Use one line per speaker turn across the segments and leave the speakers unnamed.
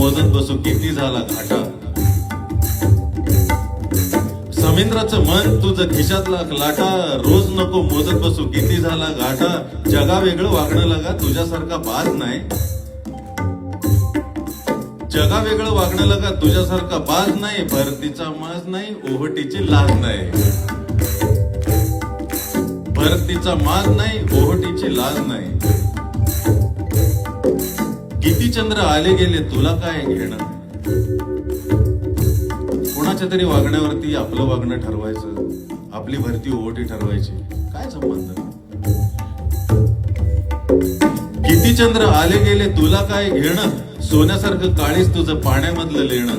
मोजत बसू किती झाला घाटा. समुद्राचं मन तुझं खिशातला लाटा, रोज नको मोजत बसू किती झाला घाटा. जगा वेगळं वागणं लगा तुझ्यासारखा बाज नाही. जगा वेगळं वागणं लगा तुझ्यासारखा बाज नाही. भरतीचा माज नाही, ओहटीची लाज नाही. भरतीचा माज नाही, ओहटीची लाज नाही. किती चंद्र आले गेले तुला काय घेणं. कोणाच्या तरी वागण्यावरती आपलं वागणं ठरवायचं, आपली भरती ओहटी ठरवायची, काय संबंध. किती चंद्र आले गेले तुला काय घेणं. सोन्यासारखं काळीच तुझं पाण्यामधलं लेणं.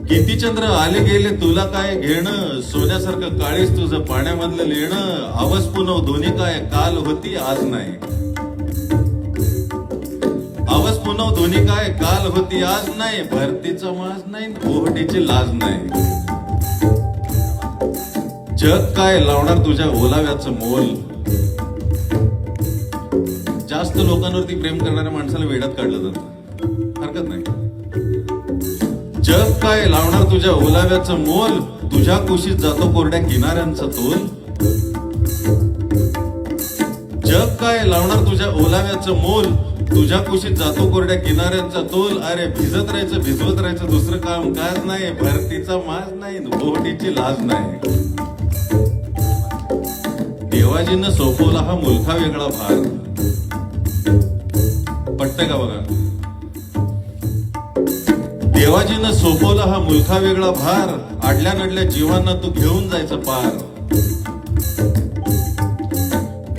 किती चंद्र आले गेले तुला काय घेणं. सोन्यासारखं काळीच तुझं पाण्यामधलं लेणं. आवस पुनव दोन्ही काय काल होती आज नाही. आवस पुनव दोन्ही काय काल होती आज नाही. भरतीचा माज नाही, ओहटीची लाज नाही. जग काय लावणार तुझ्या ओलाव्याचं मोल. जास्त लोकांवरती प्रेम करणाऱ्या माणसाला वेड्यात काढलं जातं, हरकत नाही. जग काय लावणार तुझ्या ओलाव्याचं मोल. तुझ्या कुशीत जातो कोरड्या किनाऱ्यांचा तोल. जग काय लावणार तुझ्या ओलाव्याचं मोल. तुझ्या कुशीत जातो कोरड्या किनाऱ्यांचा तोल. अरे भिजत राहायचं भिजवत राहायचं दुसरं काम काज नाही. भरतीचा माज नाही, ओहटीची लाज नाही. देवाजीनं सोपवला हा मुलखा वेगळा भार. पटतंय का बघा. देवाजीनं सोपवला हा मुलखा वेगळा भार. आडल्या नडल्या जीवांना तू घेऊन जायचं पार.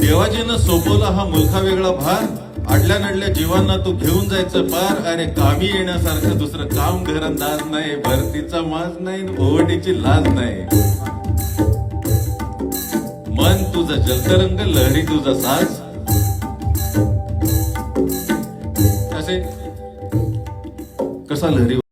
देवाजीनं सोपवला हा मुलखा वेगळा भार. आडल्या नडल्या जीवांना तू घेऊन जायचं पार. अरे कामी येण्यासारखं दुसरं काम घरंदाज नाही. भरतीचा माज नाही, ओहटीची लाज नाही. मन तुझं जलतरंग, लहरी तुझा साज. कसा लहरी